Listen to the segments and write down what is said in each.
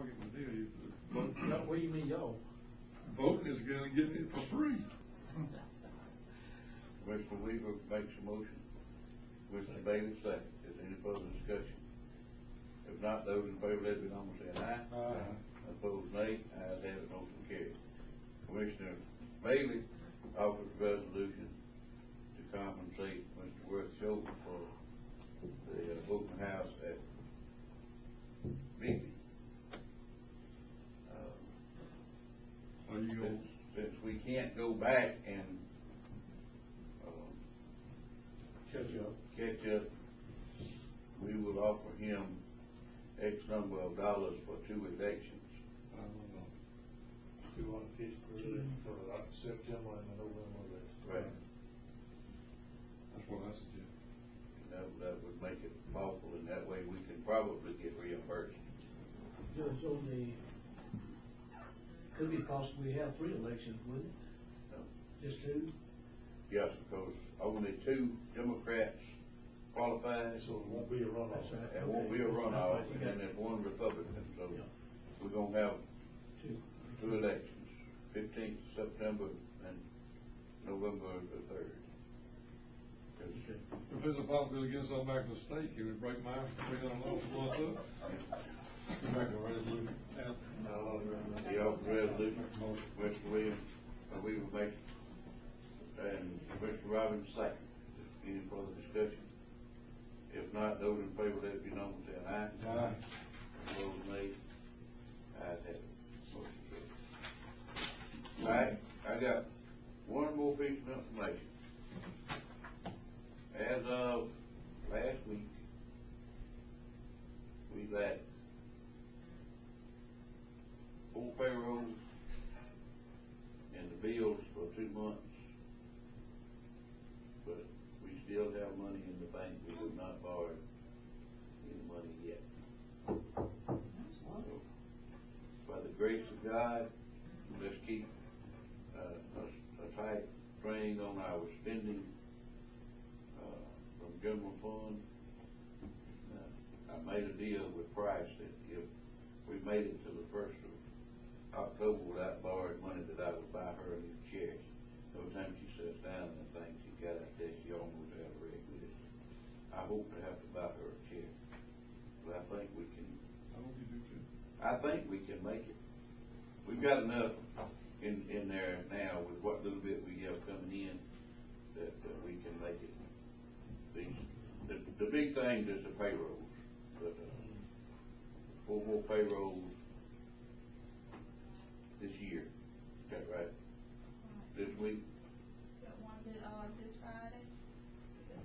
y'all getting the deal. Vote. What do you mean, y'all? Voting is gonna get it for free. Commissioner Weaver makes a motion. Commissioner Bailey second. Is there any further discussion? If not, those in favor, let it be known by saying aye. Aye. Opposed, nay. Ayes have it, motion carried. Commissioner Bailey offers a resolution to compensate Mr. Worth Shelton for the open house at Bigby. Are you going? Since we can't go back and catch up, we will offer him X number of dollars for 2 elections. I don't know. $250 for September and November election. Right. That's what I suggest. And that would make it lawful, and that way we can probably get reimbursed. Judge, on the, could be possible we have 3 elections, wouldn't it? No. Just 2? Yes, because only 2 Democrats qualified, So it won't be a runoff. That's right. there won't be a runoff, Okay. and then there's 1 Republican, so Yeah. we're gonna have 2. 2 elections, 15th September and November the 3rd. Okay. If there's a possibility of getting something back from the state, can we break mine for $300 a month up? Come back to a resolution. The offer resolution, Mr. Williams, we will make, and Mr. Robbins second. Any further discussion? If not, those in favor, let it be known by saying aye. Aye. Opposed, nay. Ayes have it. Motion carries. All right, I got one more piece of information. As of last week, we got 4 payrolls and the bills for 2 months, but we still have money in the bank. We have not borrowed any money yet. That's wonderful. By the grace of God, let's keep a tight rein on our spending from general fund. I made a deal with Price that if we made it to the 1st of October without borrowing money, that I would buy her a new chair. Every time she sits down and thinks she got out there, she almost has a wreck with it. I hope to have to buy her a chair, but I think we can. I hope you do too. I think we can make it. We've got enough in there now with what little bit we have coming in that we can make it. The big thing is the payrolls, but 4 more payrolls this year. Is that right? This week? Got one this Friday,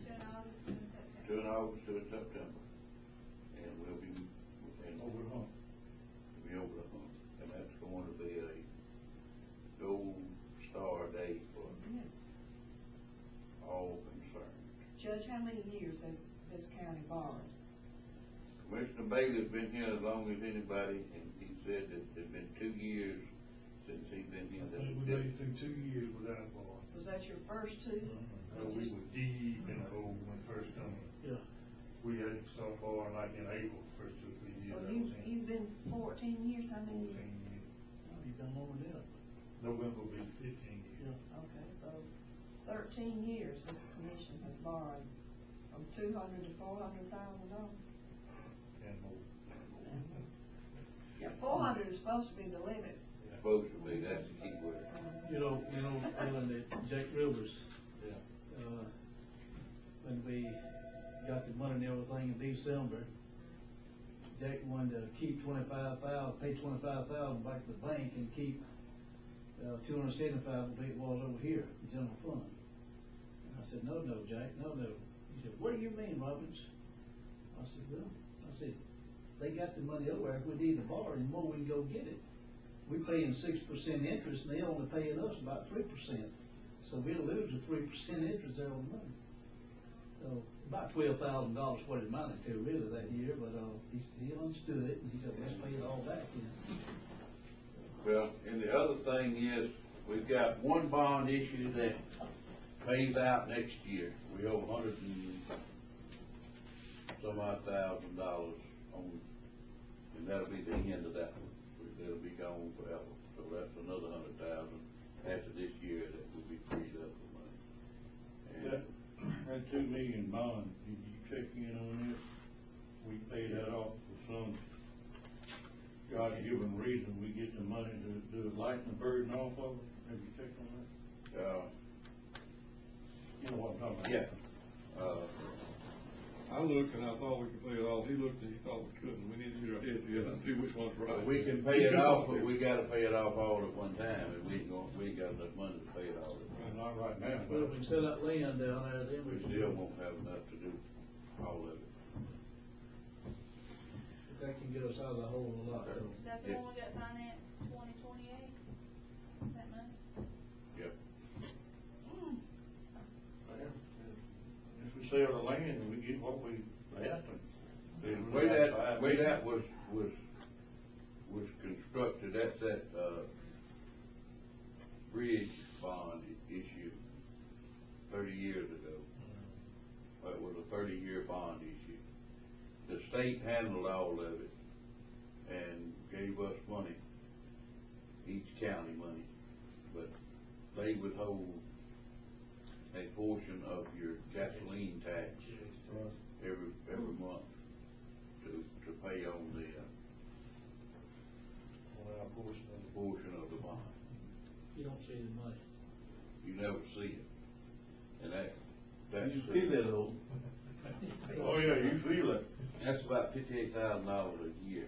2 in August, 2 in September. 2 in August, 2 in September. And we'll be Over the hump. We'll be over the hump. And that's going to be a gold star day for Yes. all concerned. Judge, how many years has this county borrowed? Commissioner Bailey's been here as long as anybody, and he said that it's been 2 years since he's been here. I think we made it through 2 years without borrowing. Was that your first 2? So we were deep in the hole when first coming. Yeah. We had to start borrowing like in April, first 2 or 3 years. So that was in. you've been 14 years, how many 14 years? years. Oh, you've done more than that. November will be 15 years. Yeah. Okay, so 13 years this commission has borrowed from $200,000 to $400,000. And more. Yeah, 400 is supposed to be the limit. Supposed to be, that's the key word. You know, Ellen, that Jack Rivers, Yeah. when we got the money and everything in December, Jack wanted to keep pay $25,000 back to the bank and keep $275, I believe it was, over here, in general fund. And I said, no, Jack, no. He said, what do you mean, Robbins? I said, well, they got the money over there. If we need to borrow any more, we can go get it. We paying 6% interest, and they only paying us about 3%. So we'll lose the 3% interest there on the money. So about $12,000 what it amounted to really that year, but he understood it, and he said, let's pay it all back then. Well, and the other thing is, we've got one bond issue that pays out next year. We owe $100 and some odd thousand on and that'll be the end of that one. It'll be gone forever. So that's another 100,000 after this year that will be freed up for money. And That 2 million bond, did you check in on it? We pay that off for some God-given reason, we get the money to do a lighten the burden off of it. Have you checked on that? You know what I'm talking about? Yeah. I looked and I thought we could pay it off, he looked and he thought we couldn't, we need to get our heads together and see which one's right. We can pay it off, but we gotta pay it off all at one time, and we ain't got enough money to pay it all at once. Not right now, Well, if we sell that land down there, then We we still won't have enough to do all of it. that can get us out of the hole a lot, though. Is that the one we got financed 2028? That money? Yep. well, if we sell the land and we get what we asked them. The way that was constructed, that's that, bridge bond issue 30 years ago. It was a 30-year bond issue. The state handled all of it and gave us money, each county money, but they would hold a portion of your gasoline tax every month to pay on the portion of the bond. You don't see the money. You never see it, and that's You feel it though. Oh, yeah, you feel it. that's about $58,000 a year.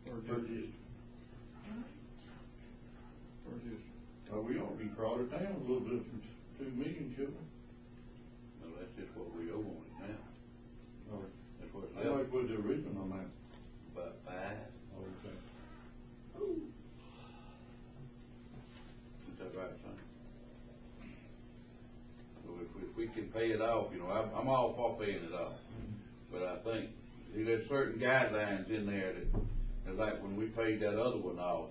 Per district. Per district. We ought to be brought it down a little bit from 2 million, shouldn't we? No, that's just what we owe on it now. Or, That's what's I like left, what the original amount. about 5. Okay. Is that right, son? So if we can pay it off, you know, I'm all for paying it off. But I think, see, there's certain guidelines in there that like when we paid that other one off,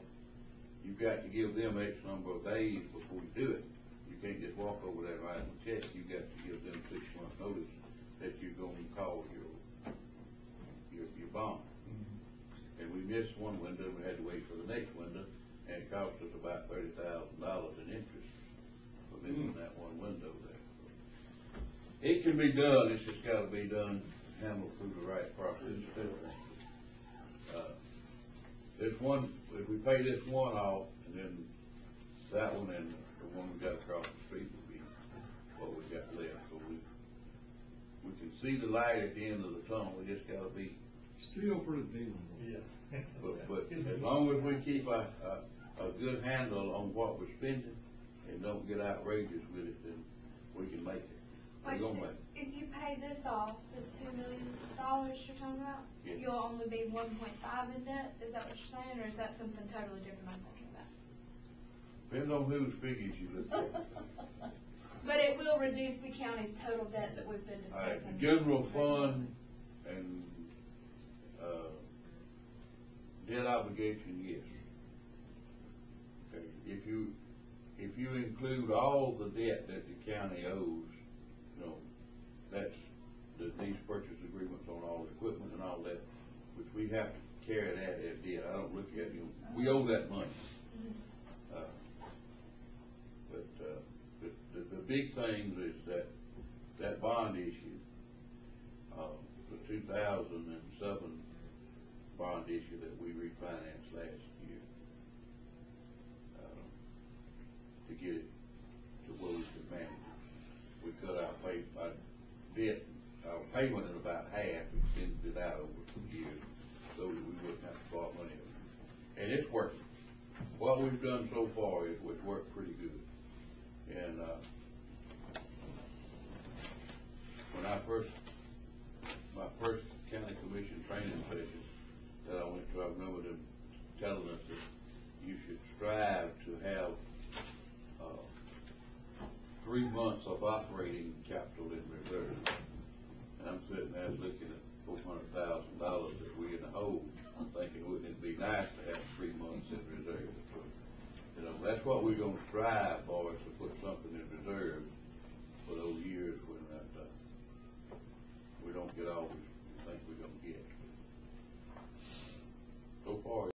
you've got to give them X number of days before you do it. You can't just walk over there and write them a check. You've got to give them 6 months notice that you're going to call your bond. And we missed one window, we had to wait for the next window, and it cost us about $30,000 in interest for missing that one window there. It can be done, it's just gotta be done, handled through the right process. This one, if we pay this one off, and then that one and the one we got across the street will be what we got left, so we can see the light at the end of the tunnel, we just gotta be. Still pretty dealable. Yeah. But as long as we keep a good handle on what we're spending and don't get outrageous with it, then we can make it. We're Wait, gonna so make it. if you pay this off, this $2 million you're talking about, Yeah. you'll only be 1.5 in debt, is that what you're saying, or is that something totally different I'm thinking about? Depends on whose figures you look at. But it will reduce the county's total debt that we've been All right, discussing. the general fund and, debt obligation, yes. Okay, if you include all the debt that the county owes, you know, that's these purchase agreements on all the equipment and all that, which we have to carry that as debt. I don't look at, you know, we owe that money. But the big thing is that bond issue, the 2007 bond issue that we refinanced last year, to get it to where we could manage it. We cut our debt, our payment in about half, extended it out over 2 years, so that we wouldn't have to borrow money. And it's working. What we've done so far is it's worked pretty good. And my first county commission training session that I went to, I remember them telling us that you should strive to have 3 months of operating capital in reserve. And I'm sitting there looking at $400,000 that we in the hole, thinking wouldn't it be nice to have 3 months in reserve. So, you know, that's what we're gonna strive for, is to put something in reserve for those years when we don't get all we think we're gonna get. far